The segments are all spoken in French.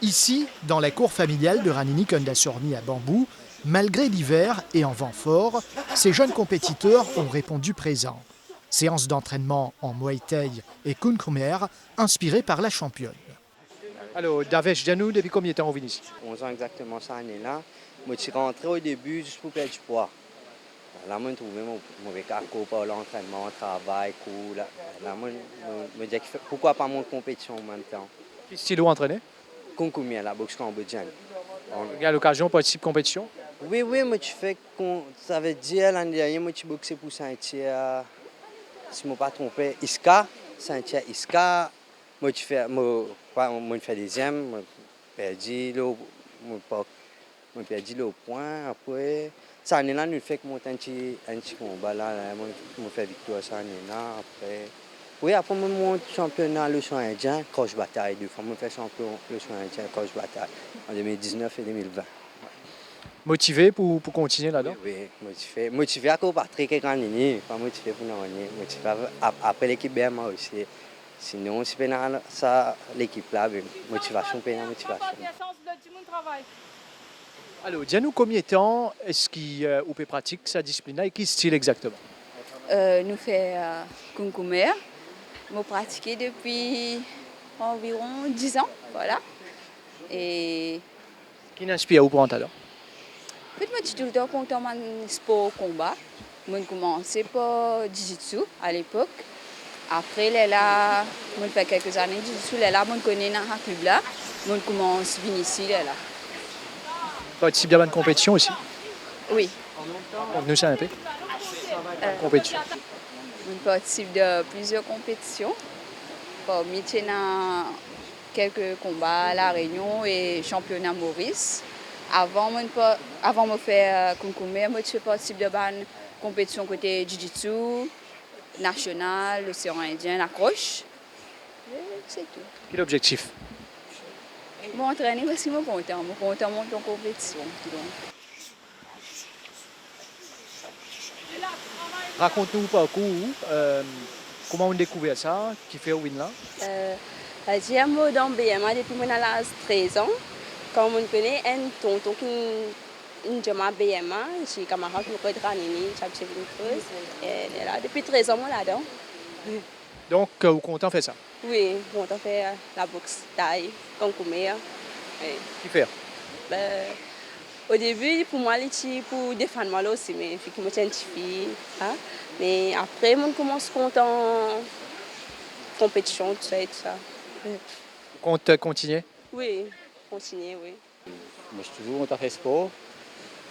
Ici, dans la cour familiale de Ranini Kondassurmi à Bambou, malgré l'hiver et en vent fort, ces jeunes compétiteurs ont répondu présents. Séance d'entraînement en Muay Thai et Kung Khmer, inspirée par la championne. Alors, Davesh, dis-nous, depuis combien de temps on vient ici? 11 ans exactement cette année-là. Moi, je suis rentré au début juste pour perdre du poids. Là, je trouvais mon mauvais carco par l'entraînement, le travail, cool. Là, je me disais pourquoi pas mon compétition en même temps. Quel style vous entraînez? Kung Khmer, la boxe cambodgienne. À l'occasion, participe compétition? Oui, moi, tu fais, ça veut dire l'année dernière, moi, tu boxais pour Saint-Thierry, si je ne me pas trompé, Iska, Saint-Thierry, Iska. Moi, tu fais, moi, je fais deuxième, moi, perdu le point. Après, cette année-là, nous fait que monter un petit combat là, moi, je fais victoire cette année-là. Après, oui, après, moi, mon championnat, le soin indien, Croche Bataille, 2 fois, moi, je fais champion, le soin indien, Croche Bataille, en 2019 et 2020. Motivé pour continuer là-dedans? Oui, motivé à cause de Patrick et Ranini, pas motivé pour nous, motivé après l'équipe BMA aussi. Sinon, si on a ça, l'équipe là, motivation, motivation. Alors, dis-nous combien de temps est-ce qu'on peut pratiquer sa discipline et quel style exactement? Nous faisons Kung Khmer. Nous pratiquons depuis environ 10 ans. Voilà. Et Qui inspire vous pour un talent? en fait, moi, je suis tout le temps content de sport combat. Moi, j'ai commencé par Jiu-Jitsu à l'époque. Après, là, j'ai fait quelques années de Jiu-Jitsu. Là, je connais dans un club là. Je commence à venir ici. Là. Participe bien à une compétition aussi? Oui. Donc, nous, c'est un peu. Compétition. Je participe de plusieurs compétitions. Parmi quelques combats à La Réunion et championnat Maurice. Avant de faire Kung Khmer, je fais partie de la compétition côté Jiu-Jitsu, national, l'océan Indien, l'accroche. C'est tout. Quel objectif? Je m'entraîne parce que je suis content. Je suis content de monter en compétition. Raconte-nous le parcours, comment on a découvert ça, qui fait win là? J'ai un mot dans BMA depuis mon âge 13 ans. Comme on connaît un tonton qui est BMA, j'ai un camarade qui me connaît Ranini, j'ai et là, depuis 13 ans, je suis là-dedans. Donc, vous êtes content de faire ça? Oui, on a fait la boxe taille, Kung Khmer. Qui fait? Au début, pour moi, c'était pour défendre moi aussi, mais il faut que je me fille. Hein? Mais après, on commence content compétition, tout ça et tout ça. Vous comptez continuer? Oui, continuer, oui. Moi, je suis toujours en fait sport.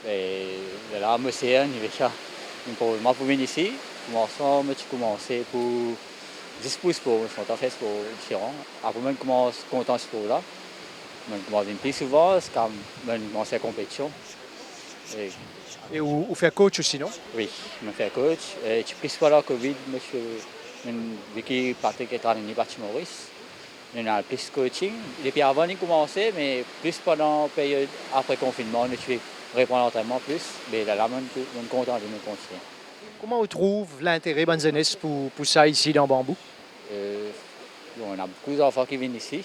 Et là, je suis en train de venir ici. Moi, je commence pour 10 pour sport. Je suis en fait sport différent. Après, je commence content sport là. Je commence plus souvent parce que je commence la compétition. Et vous faites coach aussi, non? Oui, je fais coach. Je suis plus par la Covid, vu que Patrick est en parti Maurice. On a plus coaching. Depuis avant, on commençait, mais plus pendant la période après confinement, on fait répondre à l'entraînement plus. Mais là, on est content de nous continuer. Comment on trouve l'intérêt de jeunesse pour ça ici dans Bambou? On a beaucoup d'enfants qui viennent ici.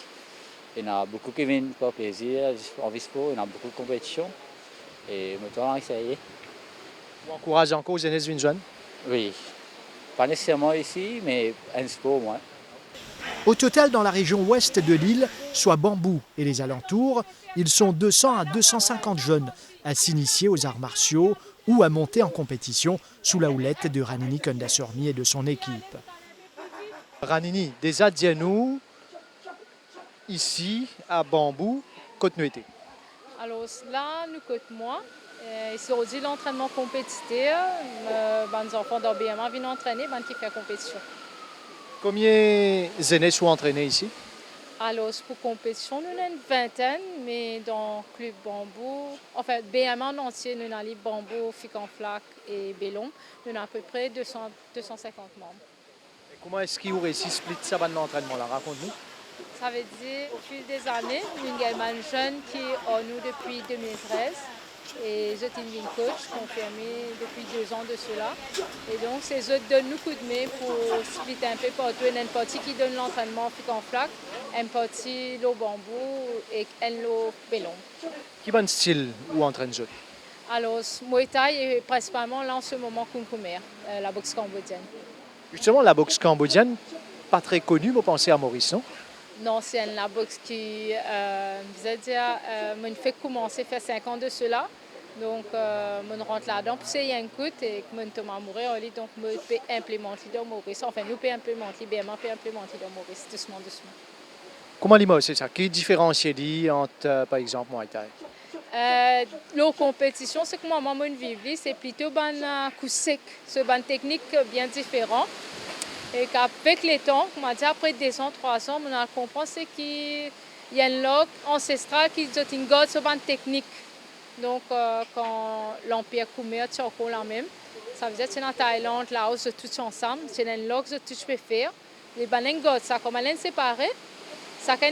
Il y en a beaucoup qui viennent pour plaisir, en sport. Il y en a beaucoup de compétitions. Et maintenant, essayer. Vous encouragez encore les jeunesses d'une jeune? Oui. Pas nécessairement ici, mais un sport, moi. Au total, dans la région ouest de l'île, soit Bambou et les alentours, ils sont 200 à 250 jeunes à s'initier aux arts martiaux ou à monter en compétition sous la houlette de Ranini Kondassurmi et de son équipe. Ranini, des Adianou, ici à Bambou, Côte-Nuité. Alors là, nous côte moi. Ici, on dit l'entraînement compétitif. Les enfants de BMA viennent entraîner, qui font compétition. Combien de jeunes sont entraînés ici? Alors, pour compétition, nous avons une vingtaine, mais dans le club Bambou, enfin, BMA en entier, nous avons Bambou, Fic-en-Flac et Bélon. Nous avons à peu près 250 membres. Et comment est-ce qu'ils ont réussi à split ça dans l'entraînement là? Raconte-nous. Ça veut dire, au fil des années, nous avons un jeune qui est en nous depuis 2013. Et je suis une coach confirmée depuis 2 ans de cela. Et donc, c'est eux qui donnent nous coup de main pour splitter un peu partout. Il y a une partie qui donne l'entraînement fic en flac, une partie l'eau bambou et une l'eau bélon. Qui bon style ou entraîne eux? Alors, Muay Thai est principalement là en ce moment Kung Fu Mer, la boxe cambodgienne. Justement, la boxe cambodgienne, pas très connue, vous pensez à Maurice, non? Non, c'est la boxe qui, vous allez dire, me fait commencer, fait 5 ans de cela. Donc, je rentre là-dedans, puis c'est un coup et que je tombe amoureux, donc je peux implémenter dans Maurice. Enfin, nous pouvons implémenter, BMA peut implémenter dans Maurice, doucement, doucement. Comment l'IMO, c'est ça? Qui différencie entre, par exemple, Muay Thai? La compétition, c'est que moi, je vis, c'est plutôt un coup sec, c'est une technique bien différente. Et qu'avec les temps, après 2 ans, 3 ans, on comprend qu'il y a une langue ancestrale qui est une garde sur une technique. Donc, quand l'Empire Khmer est encore la même, ça veut dire que c'est en Thaïlande, Laos, tout ensemble, c'est une langue que tu peux faire. Les banques gardes ça, comme elle est séparée, ça peut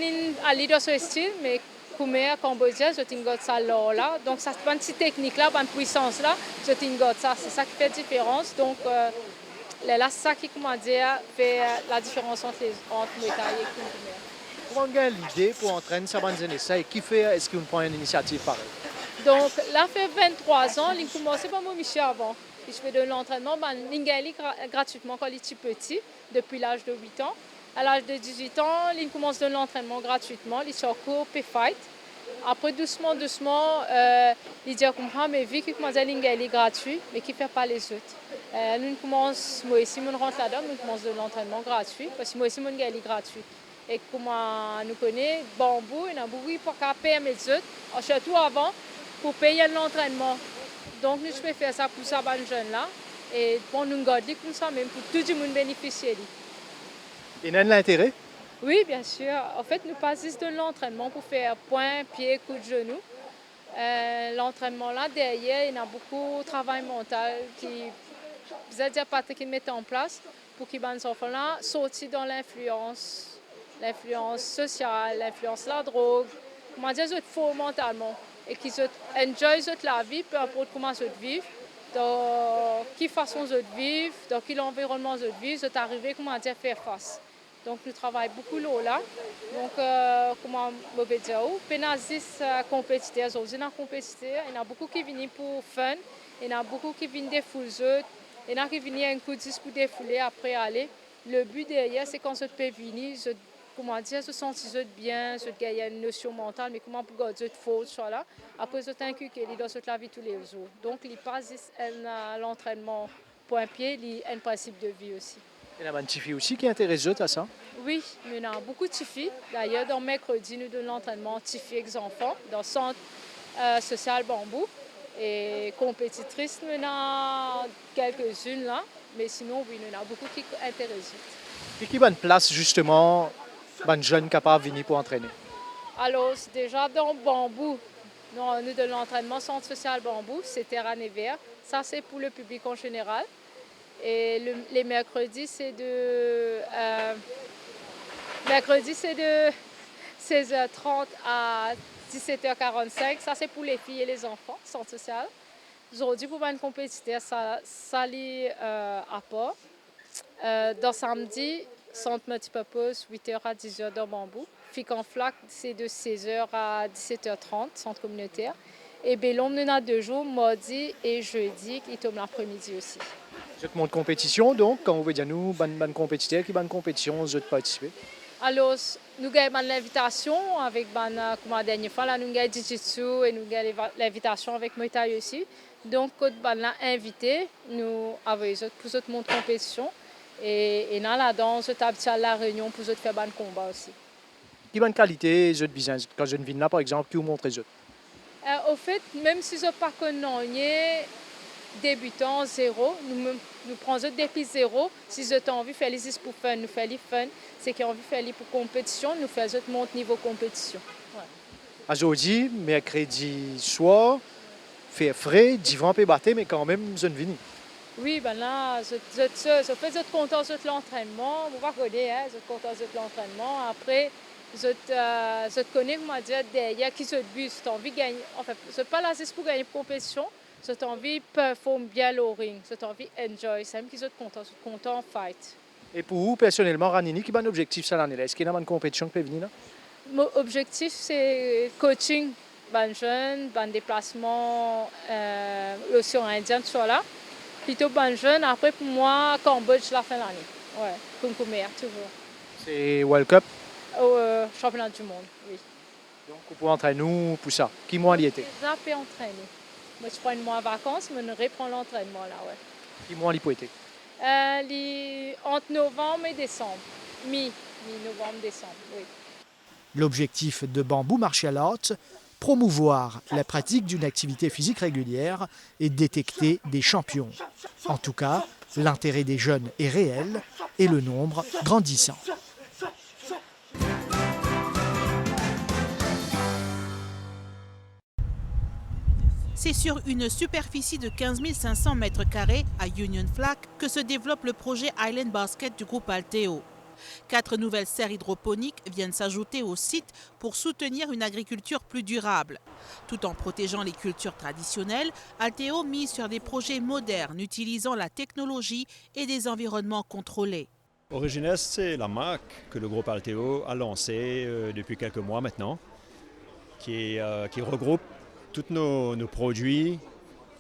aller dans ce style, mais Khmer, Cambodgien, c'est une garde ça là. Donc, ça c'est une petite technique là, une puissance là, c'est une garde ça. C'est ça qui fait la différence. Donc, là, c'est ça qui, fait la différence entre Muay Thai et Kung Fu Mer. Comment on gagne l'idée pour entraîner ça, et qui fait, est-ce qu'on prend une initiative pareille? Donc, là, fait 23 ans, j'ai commencé par mon Michel avant. Je fais de l'entraînement, gratuitement quand il est petit, depuis l'âge de 8 ans. À l'âge de 18 ans, il commence de l'entraînement gratuitement, il sort cours, puis fight. Après, doucement, il dit que mais vu qu'il commence à être gratuit, mais qui ne fait pas les autres. Nous commençons, moi aussi, on rentre là-dedans, nous commençons de l'entraînement gratuit, parce que moi aussi, mon gars est gratuit. Et comme nous connaissons, bambou, il y a beaucoup pour payer les autres, surtout avant, pour payer l'entraînement. Donc, nous pouvons faire ça pour ces jeunes là et pour nous garder comme ça, même pour tout le monde bénéficier. Il y a l'intérêt? Oui, bien sûr. En fait, nous passons de l'entraînement pour faire point, pied, coup de genou. L'entraînement là, derrière, il y a beaucoup de travail mental qui, vous avez déjà pas qui mettent en place pour que les enfants là sortent dans l'influence sociale, l'influence de la drogue, comment dire, ils font mentalement et qu'ils enjoy la vie, peu importe comment ils vivent, dans quelle façon ils vivent, dans quel environnement ils vivent, ils arrivent comment dire faire face. Donc nous travaillons beaucoup là. Donc comment je vais dire, pénazis compétiteurs, il y en a beaucoup qui viennent pour fun, il y en a beaucoup qui viennent des foules, il y en a qui viennent un coup de 10 pour défouler après aller. Le but derrière, c'est quand je peux venir, comment dire, se sentir bien, se gagner une notion mentale, mais comment pour garder de faute, là. Après, je t'inculque dans la vie tous les jours. Donc, il passe l'entraînement point pied, il y a un principe de vie aussi. Il y a une petite fille aussi qui intéresse à ça? Oui, mais il y a beaucoup de filles. D'ailleurs, dans mercredi, nous donnons l'entraînement filles avec enfants dans le centre social Bambou. Et compétitrices, nous en avons quelques-unes là, mais sinon, oui, nous en avons beaucoup qui intéressent. Et qui a une place justement, un jeune capable de venir pour entraîner? Alors, déjà dans Bambou, nous de l'entraînement centre social Bambou, c'est terrain et vert. Ça, c'est pour le public en général. Et les mercredis, c'est de 16h30 à 17h45. Ça, c'est pour les filles et les enfants, centre social. Aujourd'hui, pour une compétiteur, ça lit à part. Dans samedi, centre multipurpose, 8h à 10h dans Bambou. Fic en flac, c'est de 16h à 17h30, centre communautaire. Et Bélon, nous avons 2 jours, mardi et jeudi, qui tombe l'après-midi aussi. Vous êtes de compétition, donc, quand vous voulez dire nous, bonne compétiteur, qui bonne compétition, vous êtes participer? Alors, nous avons l'invitation avec, comme la dernière fois, là, nous avons Jiu-Jitsu et nous avons l'invitation avec Muay Thai aussi. Donc, quand nous avons invité, nous avons pour autres monde compétition. Et dans la danse, nous avons la réunion pour faire un combat aussi. Quelle bonne qualité, je business, quand je viens là, par exemple, qui vous montre les autres? Au fait, même si je ne suis pas débutant, zéro, nous prenons depuis zéro. Si je t'ai envie de faire les pour fun, nous faisons les fun. C'est qui ont envie de faire les pour compétition, nous faisons monter niveau compétition. Ouais. Aujourd'hui, mercredi soir, fait frais, divan peut battre, mais quand même, je ne viens. Oui, ben là, je fais content de l'entraînement. Vous ne pouvez pas connaître, je suis content de l'entraînement. Après, Je connais, comment dire, derrière qui se bus, tu as envie de gagner. En fait, je pas là juste pour gagner une compétition, je t'ai envie de performer bien le ring, je t'ai envie d'enjoy, c'est même qui sont contents fight. Et pour vous, personnellement, Ranini, quel est votre objectif cette année-là? Est-ce qu'il y a une compétition qui peut venir là? Mon objectif, c'est coaching, ban jeune, ban déplacement, l'océan Indien, tout ça là. Plutôt ban jeune, après pour moi, Cambodge la fin de l'année. Ouais, Kunkumer, toujours. C'est World Cup? Au championnat du monde, oui. Donc, vous pouvez entraîner nous pour ça. Qui mois l'y était? Déjà fait entraîner. Moi, je prends une mois de vacances, mais je reprends l'entraînement là, ouais. Qui mois l'y peut été? Entre novembre et décembre. Mi-novembre, décembre, oui. L'objectif de Bamboo Martial Arts, promouvoir la pratique d'une activité physique régulière et détecter des champions. En tout cas, l'intérêt des jeunes est réel et le nombre grandissant. C'est sur une superficie de 15 500 m² à Union Flag que se développe le projet Island Basket du groupe Alteo. 4 nouvelles serres hydroponiques viennent s'ajouter au site pour soutenir une agriculture plus durable. Tout en protégeant les cultures traditionnelles, Alteo mise sur des projets modernes utilisant la technologie et des environnements contrôlés. Originest, c'est la marque que le groupe Alteo a lancée depuis quelques mois maintenant, qui regroupe tous nos produits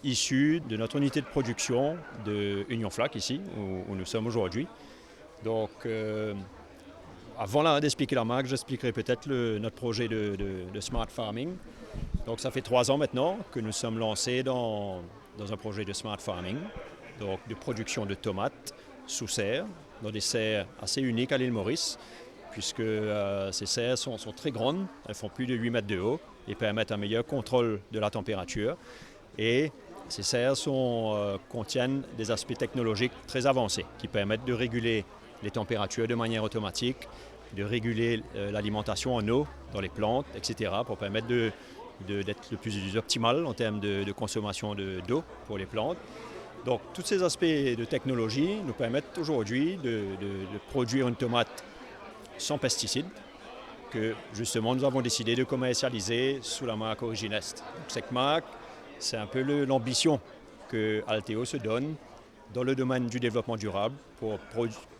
issus de notre unité de production de Union Flag, ici, où nous sommes aujourd'hui. Donc, avant d'expliquer la marque, j'expliquerai peut-être notre projet de Smart Farming. Donc, ça fait 3 ans maintenant que nous sommes lancés dans un projet de Smart Farming, donc de production de tomates sous serre, dans des serres assez uniques à l'île Maurice, puisque ces serres sont très grandes, elles font plus de 8 mètres de haut et permettent un meilleur contrôle de la température. Et ces serres contiennent des aspects technologiques très avancés qui permettent de réguler les températures de manière automatique, de réguler l'alimentation en eau dans les plantes, etc., pour permettre d'être le plus optimal en termes de consommation d'eau pour les plantes. Donc, tous ces aspects de technologie nous permettent aujourd'hui de produire une tomate sans pesticides, que justement nous avons décidé de commercialiser sous la marque Originest. Donc, cette marque, c'est un peu l'ambition que Alteo se donne dans le domaine du développement durable pour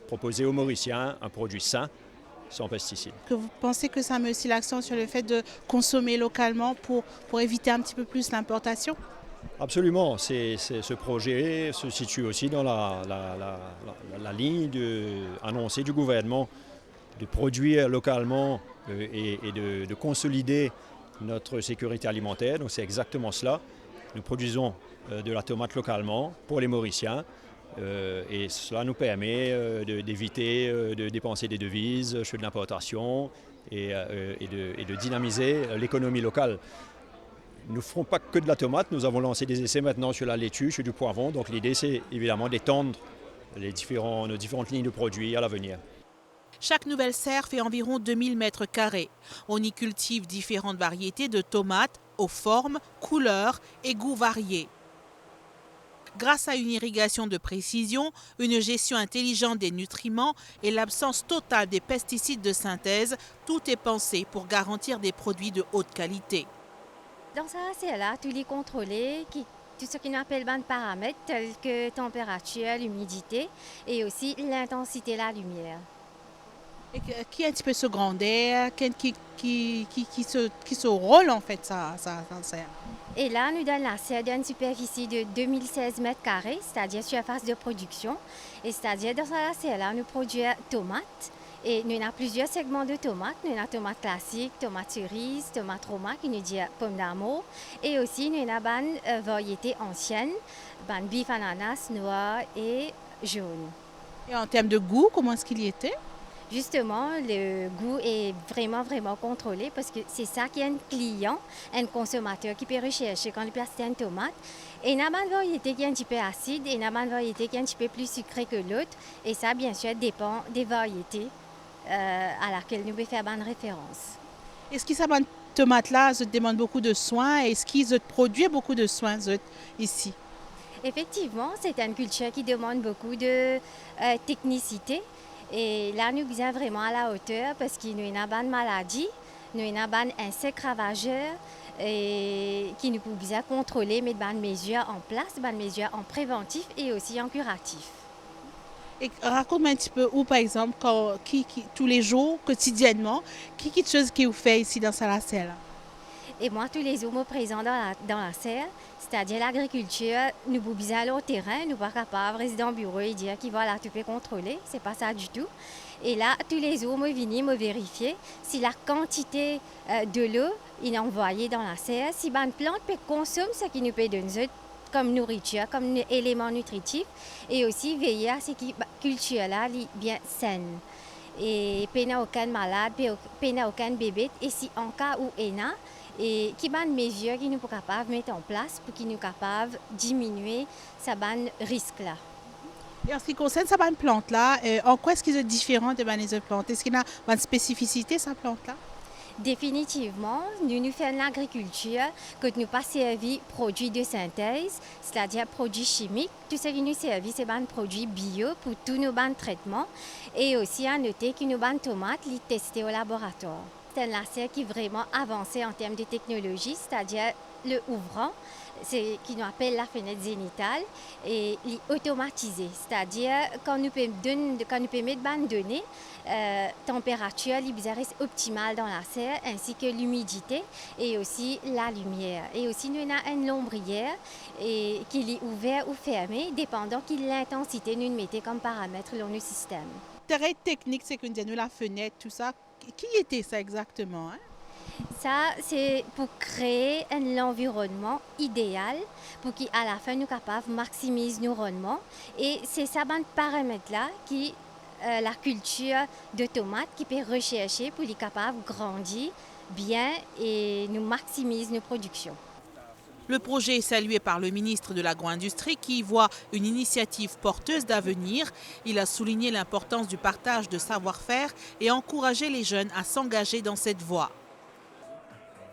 proposer aux Mauriciens un produit sain, sans pesticides. Que vous pensez que ça met aussi l'accent sur le fait de consommer localement pour éviter un petit peu plus l'importation? Absolument. Ce projet se situe aussi dans la ligne annoncée du gouvernement de produire localement et de consolider notre sécurité alimentaire. Donc c'est exactement cela. Nous produisons de la tomate localement pour les Mauriciens et cela nous permet d'éviter de dépenser des devises sur de l'importation et de dynamiser l'économie locale. Nous ne ferons pas que de la tomate, nous avons lancé des essais maintenant sur la laitue, sur du poivron. Donc l'idée c'est évidemment d'étendre nos différentes lignes de produits à l'avenir. Chaque nouvelle serre fait environ 2000 m². On y cultive différentes variétés de tomates aux formes, couleurs et goûts variés. Grâce à une irrigation de précision, une gestion intelligente des nutriments et l'absence totale des pesticides de synthèse, tout est pensé pour garantir des produits de haute qualité. Dans ça, c'est là, tout est contrôlé, tout ce qu'on appelle des paramètres tels que température, l'humidité et aussi l'intensité de la lumière. Et qui est un petit peu ce grandeur, qui se rôle en fait ça serre. Et là, nous donnons la serre d'une superficie de 2016 m², c'est-à-dire surface de production. Et c'est-à-dire dans la serre là, nous produisons tomates. Et nous avons plusieurs segments de tomates. Nous avons tomates classiques, tomates cerises, tomates roma, qui nous dit pomme d'amour. Et aussi, nous avons une variété ancienne, bif ananas, noir et jaune. Et en termes de goût, comment est-ce qu'il y était? Justement, le goût est vraiment contrôlé parce que c'est ça qu'il y a un client, un consommateur qui peut rechercher quand il place une tomate. Et il y a une variété qui est un petit peu acide et il y a une variété qui est un petit peu plus sucrée que l'autre. Et ça, bien sûr, dépend des variétés à laquelle nous pouvons faire bonne référence. Est-ce que cette tomate-là demande beaucoup de soins? Est-ce qu'ils produisent beaucoup de soins ici? Effectivement, c'est une culture qui demande beaucoup de technicité. Et là, nous sommes vraiment à la hauteur parce qu'il y a une bonne maladie, nous avons des insectes ravageurs et qui nous pouvons contrôler, mettre des mesures en place, des mesures en préventif et aussi en curatif. Et raconte-moi un petit peu où, par exemple, tous les jours, quotidiennement, quelque chose que vous faites ici dans Salacelle? Et moi, tous les jours, je me présente dans la serre, c'est-à-dire l'agriculture, nous pouvons aller au terrain, nous ne sommes pas capables de rester dans le bureau et dire qu'il va la tout contrôler, ce n'est pas ça du tout. Et là, tous les jours, je viens vérifier si la quantité de l'eau est envoyée dans la serre, si une plante peut consommer ce qui nous peut donner comme nourriture, comme élément nutritif, et aussi veiller à ce que la culture-là est bien saine. Et il n'y a aucun malade, il n'y a aucun bébé, et si en cas où il y a, et qui sont des mesures qui nous sommes capables de mettre en place pour qu'ils nous capables de diminuer ce risque-là. Et en ce qui concerne cette plante-là, en quoi est-ce qu'ils sont différents de les autres plantes? Est-ce qu'il y a une spécificité, cette plante-là? Définitivement, nous faisons l'agriculture que nous pas servi produits de synthèse, c'est-à-dire produits chimiques. Tout ce qui nous servi, c'est des produits bio pour tous nos traitements. Et aussi à noter que nos tomates sont testées au laboratoire. C'est un laser qui est vraiment avancé en termes de technologie, c'est-à-dire le ouvrant, c'est qui nous appelle la fenêtre zénitale, et automatisé, c'est-à-dire quand nous pouvons mettre des données, température, reste optimale dans la serre, ainsi que l'humidité et aussi la lumière. Et aussi nous avons une lombrière et qui est ouverte ou fermée, dépendant de l'intensité nous mettons comme paramètre dans le système. Le terrain technique, c'est que nous avons la fenêtre, tout ça. Qui était ça exactement? Ça, c'est pour créer un environnement idéal pour qu'à la fin, nous soyons capables de maximiser nos rendements. Et c'est ça, ce paramètre-là qui la culture de tomates qui peut rechercher pour être capable de grandir bien et nous maximiser nos productions. Le projet est salué par le ministre de l'Agro-Industrie qui y voit une initiative porteuse d'avenir. Il a souligné l'importance du partage de savoir-faire et encouragé les jeunes à s'engager dans cette voie.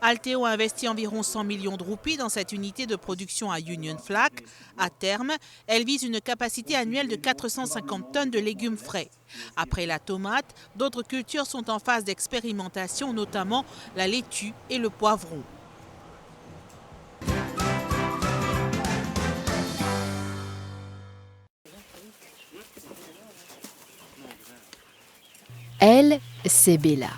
Alteo a investi environ 100 millions de roupies dans cette unité de production à Union Flack. À terme, elle vise une capacité annuelle de 450 tonnes de légumes frais. Après la tomate, d'autres cultures sont en phase d'expérimentation, notamment la laitue et le poivron. Elle, c'est Bella.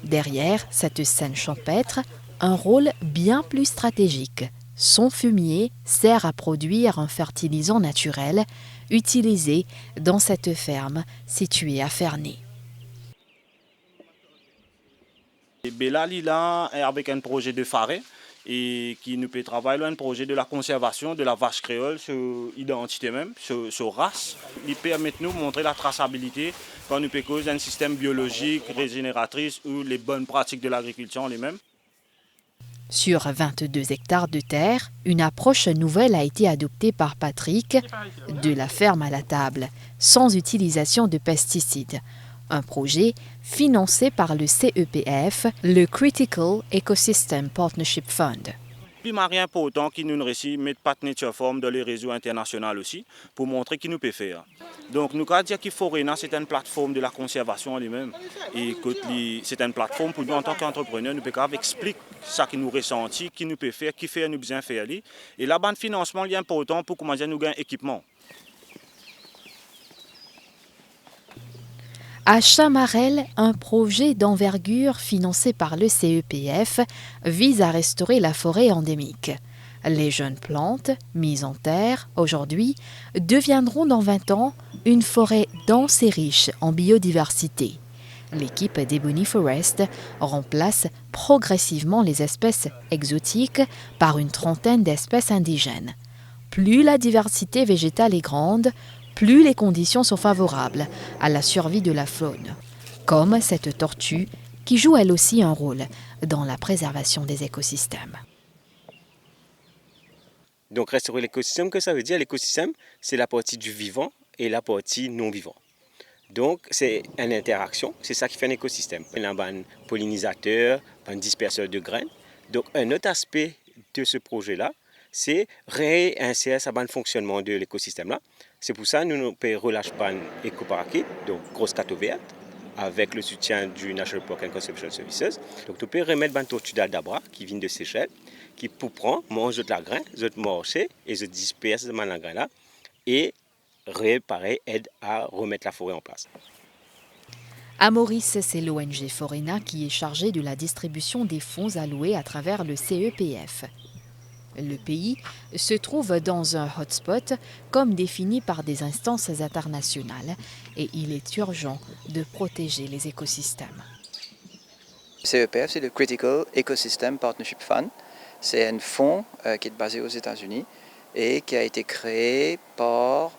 Derrière cette scène champêtre, un rôle bien plus stratégique. Son fumier sert à produire un fertilisant naturel utilisé dans cette ferme située à Ferney. Bella là avec un projet de faré et qui nous peut travailler un projet de la conservation de la vache créole sur identité même, sur race. Il permet de nous montrer la traçabilité quand nous peut causer un système biologique, régénératrice ou les bonnes pratiques de l'agriculture les mêmes. Sur 22 hectares de terre, une approche nouvelle a été adoptée par Patrick, de la ferme à la table, sans utilisation de pesticides. Un projet financé par le CEPF, le Critical Ecosystem Partnership Fund. Primarien pour autant qui nous réussit mettre Nature Form dans les réseaux internationaux aussi pour montrer qu'il nous peut faire. Donc nous allons dire qu'il Forena c'est une plateforme de la conservation elle-même et que c'est une plateforme pour nous en tant qu'entrepreneurs nous pouvons expliquer ça qui nous ressentit, qui nous peut faire, qui fait nous bien faire et là le financement est important pour commencer nous gagner équipement. À Chamarel, un projet d'envergure financé par le CEPF vise à restaurer la forêt endémique. Les jeunes plantes, mises en terre aujourd'hui, deviendront dans 20 ans une forêt dense et riche en biodiversité. L'équipe d'Ebony Forest remplace progressivement les espèces exotiques par une trentaine d'espèces indigènes. Plus la diversité végétale est grande, plus les conditions sont favorables à la survie de la faune, comme cette tortue qui joue elle aussi un rôle dans la préservation des écosystèmes. Donc restaurer l'écosystème, que ça veut dire? L'écosystème, c'est la partie du vivant et la partie non vivant. Donc c'est une interaction, c'est ça qui fait un écosystème. Il y a un pollinisateur, un disperseur de graines. Donc un autre aspect de ce projet-là, c'est réinsérer ce bon fonctionnement de l'écosystème-là. C'est pour ça que nous ne relâchons pas l'éco-paraquet, donc grosse cateau verte, avec le soutien du National Park and Conservation Services. Donc tu peux remettre une tortue d'Aldabra qui vient de Seychelles, qui pour prendre, mange de la graine, de marcher et se disperse de la graine là et réparer, aide à remettre la forêt en place. À Maurice, c'est l'ONG Forena qui est chargée de la distribution des fonds alloués à travers le CEPF. Le pays se trouve dans un hotspot comme défini par des instances internationales et il est urgent de protéger les écosystèmes. Le CEPF, c'est le Critical Ecosystem Partnership Fund. C'est un fonds qui est basé aux États-Unis et qui a été créé par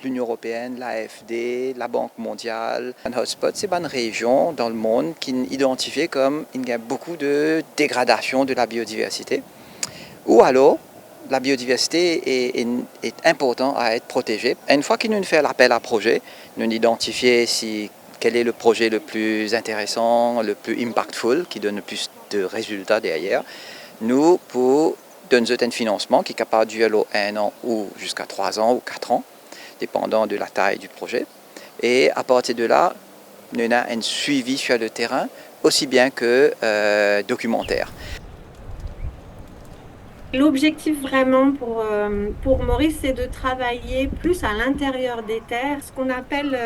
l'Union européenne, l'AFD, la Banque mondiale. Un hotspot, c'est une région dans le monde qui est identifiée comme il y a beaucoup de dégradation de la biodiversité. Ou alors, la biodiversité est importante à être protégée. Une fois que nous faisons l'appel à projet, nous identifions quel est le projet le plus intéressant, le plus impactful, qui donne le plus de résultats derrière. Nous, pour donner un financement qui est capable de durer 1 an ou jusqu'à 3 ans ou 4 ans, dépendant de la taille du projet. Et à partir de là, nous avons un suivi sur le terrain, aussi bien que documentaire. L'objectif vraiment pour Maurice, c'est de travailler plus à l'intérieur des terres, ce qu'on appelle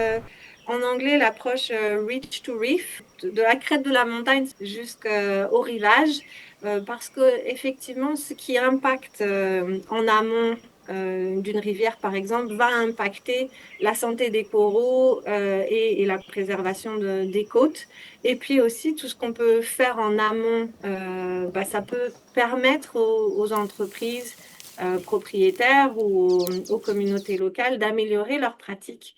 en anglais l'approche reach to reef, de la crête de la montagne jusqu'au rivage, parce que effectivement, ce qui impacte en amont d'une rivière, par exemple, va impacter la santé des coraux et la préservation des côtes. Et puis aussi, tout ce qu'on peut faire en amont, ça peut permettre aux entreprises propriétaires ou aux communautés locales d'améliorer leurs pratiques.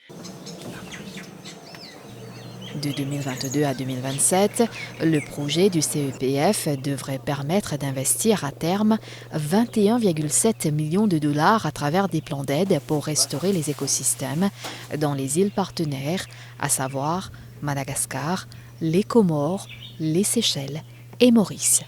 De 2022 à 2027, le projet du CEPF devrait permettre d'investir à terme 21,7 millions de dollars à travers des plans d'aide pour restaurer les écosystèmes dans les îles partenaires, à savoir Madagascar, les Comores, les Seychelles et Maurice.